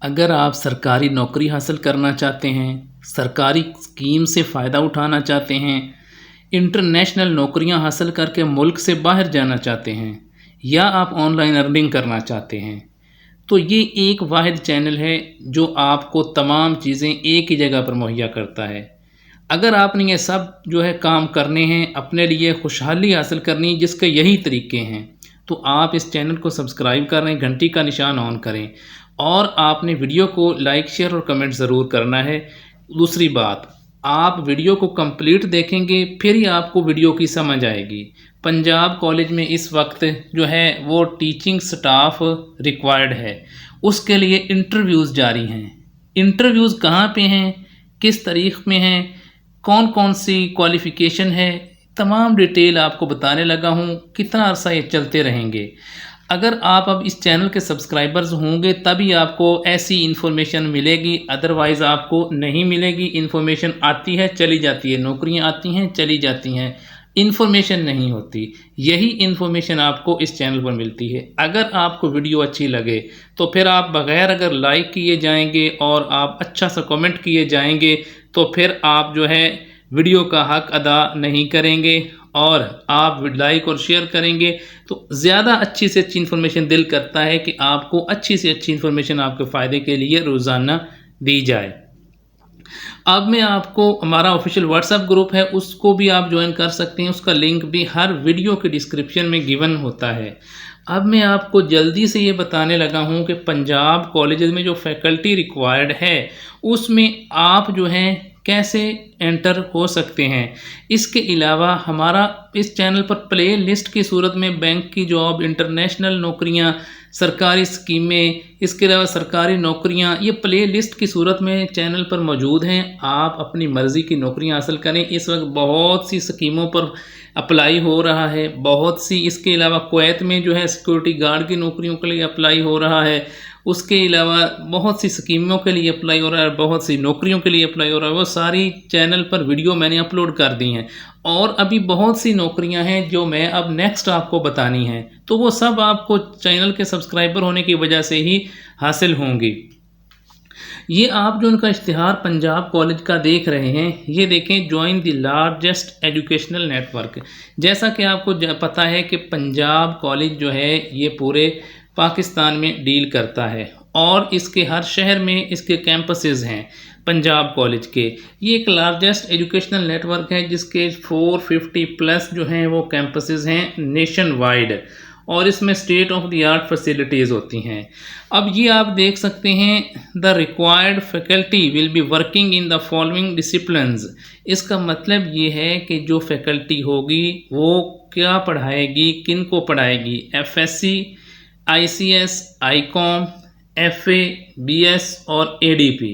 अगर आप सरकारी नौकरी हासिल करना चाहते हैं, सरकारी स्कीम से फ़ायदा उठाना चाहते हैं, इंटरनेशनल नौकरियां हासिल करके मुल्क से बाहर जाना चाहते हैं या आप ऑनलाइन अर्निंग करना चाहते हैं, तो ये एक वाहिद चैनल है जो आपको तमाम चीज़ें एक ही जगह पर मुहैया करता है। अगर आपने ये सब जो है काम करने हैं, अपने लिए खुशहाली हासिल करनी है, जिसके यही तरीके हैं, तो आप इस चैनल को सब्सक्राइब करें, घंटी का निशान ऑन करें और आपने वीडियो को लाइक, शेयर और कमेंट ज़रूर करना है। दूसरी बात, आप वीडियो को कंप्लीट देखेंगे फिर ही आपको वीडियो की समझ आएगी। पंजाब कॉलेज में इस वक्त जो है वो टीचिंग स्टाफ रिक्वायर्ड है, उसके लिए इंटरव्यूज़ जारी हैं। इंटरव्यूज़ कहाँ पे हैं, किस तारीख में हैं, कौन कौन सी क्वालिफ़िकेशन है, तमाम डिटेल आपको बताने लगा हूँ। कितना अरसा ये चलते रहेंगे। अगर आप अब इस चैनल के सब्सक्राइबर्स होंगे तभी आपको ऐसी इन्फॉर्मेशन मिलेगी, अदरवाइज़ आपको नहीं मिलेगी। इन्फॉर्मेशन आती है चली जाती है, नौकरियां आती हैं चली जाती हैं, इन्फॉर्मेशन नहीं होती। यही इन्फॉर्मेशन आपको इस चैनल पर मिलती है। अगर आपको वीडियो अच्छी लगे तो फिर आप बग़ैर अगर लाइक किए जाएंगे और आप अच्छा सा कमेंट किए जाएंगे तो फिर आप जो है वीडियो का हक अदा नहीं करेंगे और आप लाइक और शेयर करेंगे तो ज़्यादा अच्छी से अच्छी इन्फॉर्मेशन दिल करता है कि आपको अच्छी से अच्छी इन्फॉर्मेशन आपके फ़ायदे के लिए रोज़ाना दी जाए। अब मैं आपको हमारा ऑफिशियल व्हाट्सएप ग्रुप है उसको भी आप ज्वाइन कर सकते हैं, उसका लिंक भी हर वीडियो के डिस्क्रिप्शन में गिवन होता है। अब मैं आपको जल्दी से ये बताने लगा हूँ कि पंजाब कॉलेजेस में जो फैकल्टी रिक्वायर्ड है उसमें आप जो हैं कैसे एंटर हो सकते हैं। इसके अलावा हमारा इस चैनल पर प्ले लिस्ट की सूरत में बैंक की जॉब, इंटरनेशनल नौकरियां, सरकारी स्कीमें, इसके अलावा सरकारी नौकरियां, ये प्ले लिस्ट की सूरत में चैनल पर मौजूद हैं। आप अपनी मर्ज़ी की नौकरियां हासिल करें। इस वक्त बहुत सी स्कीमों पर अप्लाई हो रहा है, बहुत सी। इसके अलावा कुवैत में जो है सिक्योरिटी गार्ड की नौकरियों के लिए अप्लाई हो रहा है। उसके अलावा बहुत सी स्कीमों के लिए अप्लाई हो रहा है, बहुत सी नौकरियों के लिए अप्लाई हो रहा है। वो सारी चैनल पर वीडियो मैंने अपलोड कर दी हैं और अभी बहुत सी नौकरियां हैं जो मैं अब नेक्स्ट आपको बतानी हैं, तो वो सब आपको चैनल के सब्सक्राइबर होने की वजह से ही हासिल होंगी। ये आप जो उनका इश्तिहार पंजाब कॉलेज का देख रहे हैं, ये देखें, join the largest educational network. जैसा कि आपको पता है कि पंजाब कॉलेज जो है ये पूरे पाकिस्तान में डील करता है और इसके हर शहर में इसके कैंपसेस हैं पंजाब कॉलेज के। ये एक लार्जेस्ट एजुकेशनल नेटवर्क है जिसके 450 प्लस जो हैं वो कैंपसेस हैं नेशन वाइड और इसमें state of the art facilities होती हैं। अब ये आप देख सकते हैं, the required faculty will be working in the following disciplines. इसका मतलब ये है कि जो फैकल्टी होगी वो क्या पढ़ाएगी, किन को पढ़ाएगी। FSC, ICS, ICOM, FA, BS और ADP,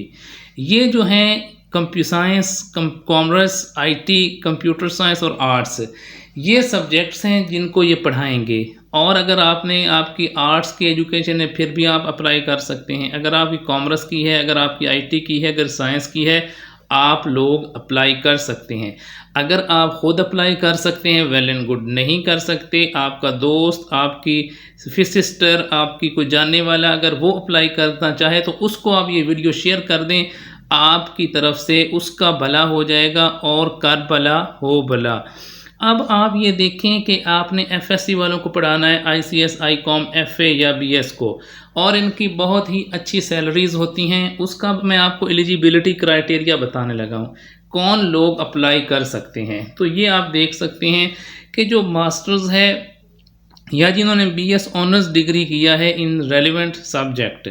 ये जो हैं computer science, commerce, IT, computer science और आर्ट्स, ये सब्जेक्ट्स हैं जिनको ये पढ़ाएंगे। और अगर आपने आपकी आर्ट्स की एजुकेशन है फिर भी आप अप्लाई कर सकते हैं। अगर आपकी कॉमर्स की है, अगर आपकी IT की है, अगर साइंस की है, आप लोग अप्लाई कर सकते हैं। अगर आप ख़ुद अप्लाई कर सकते हैं वेल एंड गुड, नहीं कर सकते, आपका दोस्त, आपकी सिस्टर, आपकी कोई जानने वाला अगर वो अप्लाई करना चाहे तो उसको आप ये वीडियो शेयर कर दें, आपकी तरफ से उसका भला हो जाएगा और कर भला हो भला। अब आप ये देखें कि आपने FSC वालों को पढ़ाना है, ICS, ICOM, FA या BS को, और इनकी बहुत ही अच्छी सैलरीज़ होती हैं। उसका मैं आपको एलिजिबिलिटी क्राइटेरिया बताने लगा हूँ, कौन लोग अप्लाई कर सकते हैं। तो ये आप देख सकते हैं कि जो मास्टर्स है या जिन्होंने BS ऑनर्स डिग्री किया है इन रेलिवेंट सब्जेक्ट।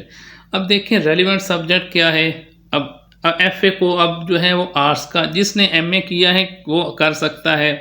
अब देखें रेलिवेंट सब्जेक्ट क्या है। अब FA को अब जो है वो आर्ट्स का, जिसने MA किया है वो कर सकता है।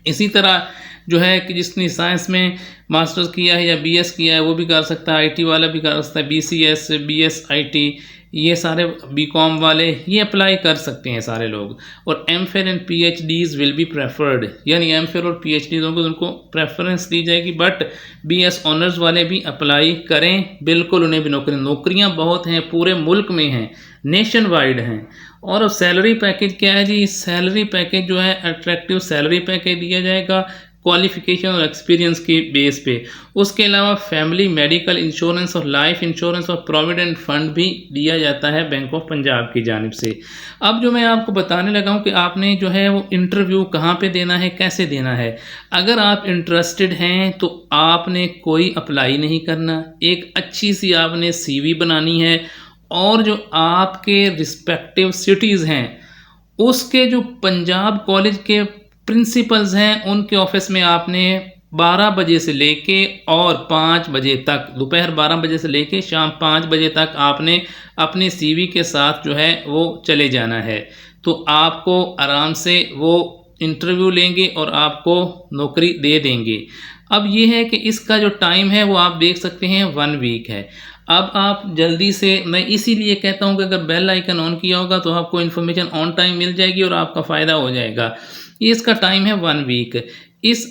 इसी तरह जो है कि जिसने साइंस में मास्टर्स किया है या BS किया है वो भी कर सकता है, IT वाला भी कर सकता है, BCS, BS, IT, ये सारे BCom वाले ये अप्लाई कर सकते हैं सारे लोग। और MPhil and PhDs will be preferred, यानी MPhil और PhDs होंगे उनको प्रेफरेंस दी जाएगी, बट BS ऑनर्स वाले भी अप्लाई करें, बिल्कुल उन्हें भी नौकरियाँ बहुत हैं, पूरे मुल्क में हैं, नेशन वाइड हैं। और अब सैलरी पैकेज क्या है जी, सैलरी पैकेज जो है अट्रैक्टिव सैलरी पैकेज दिया जाएगा। क्वालिफिकेशन और एक्सपीरियंस के बेस पे। उसके अलावा फैमिली मेडिकल इंश्योरेंस और लाइफ इंश्योरेंस और प्रोविडेंट फंड भी दिया जाता है बैंक ऑफ पंजाब की जानिब से। अब जो मैं आपको बताने लगा हूँ कि आपने जो है वो इंटरव्यू कहाँ पे देना है, कैसे देना है। अगर आप इंटरेस्टेड हैं तो आपने कोई अप्लाई नहीं करना, एक अच्छी सी आपने CV बनानी है और जो आपके रिस्पेक्टिव सिटीज़ हैं उसके जो पंजाब कॉलेज के प्रिंसिपल्स हैं उनके ऑफिस में आपने 12 बजे से लेके और 5 बजे तक, दोपहर 12 बजे से लेके शाम 5 बजे तक आपने अपने CV के साथ जो है वो चले जाना है। तो आपको आराम से वो इंटरव्यू लेंगे और आपको नौकरी दे देंगे। अब ये है कि इसका जो टाइम है वो आप देख सकते हैं 1 वीक है। अब आप जल्दी से, मैं इसीलिए कहता हूँ कि अगर बेल आइकन ऑन किया होगा तो आपको इन्फॉर्मेशन ऑन टाइम मिल जाएगी और आपका फ़ायदा हो जाएगा। ये इसका टाइम है 1 वीक। इस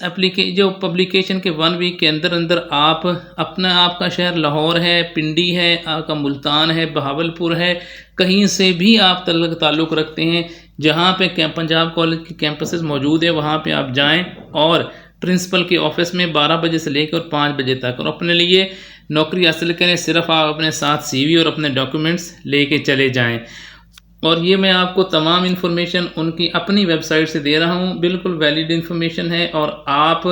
जो पब्लिकेशन के 1 वीक के अंदर अंदर आप अपना, आपका शहर लाहौर है, पिंडी है, आपका मुल्तान है, बहावलपुर है, कहीं से भी आप ताल्लुक़ रखते हैं जहाँ पे पंजाब कॉलेज के कैंपसेस मौजूद है वहाँ पे आप जाएं और प्रिंसिपल के ऑफिस में 12 बजे से लेकर 5 बजे तक और अपने लिए नौकरी हासिल करें। सिर्फ आप अपने साथ CV और अपने डॉक्यूमेंट्स लेके चले जाएं। और ये मैं आपको तमाम इन्फॉर्मेशन उनकी अपनी वेबसाइट से दे रहा हूँ, बिल्कुल वैलिड इन्फॉर्मेशन है और आप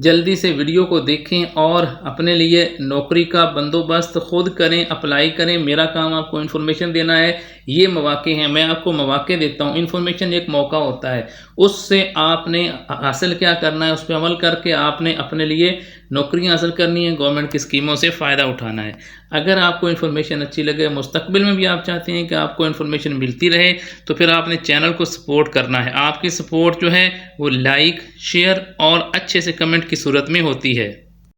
जल्दी से वीडियो को देखें और अपने लिए नौकरी का बंदोबस्त खुद करें, अप्लाई करें। मेरा काम आपको इन्फॉर्मेशन देना है, ये मौके हैं, मैं आपको मौके देता हूँ। इन्फॉर्मेशन एक मौका होता है, उससे आपने हासिल क्या करना है, उस पर अमल करके आपने अपने लिए नौकरियां हासिल करनी है, गवर्नमेंट की स्कीमों से फ़ायदा उठाना है। अगर आपको इन्फॉर्मेशन अच्छी लगे, मुस्तकबिल में भी आप चाहते हैं कि आपको इन्फॉर्मेशन मिलती रहे, तो फिर आपने चैनल को सपोर्ट करना है। आपकी सपोर्ट जो है वो लाइक, शेयर और अच्छे से कमेंट की सूरत में होती है।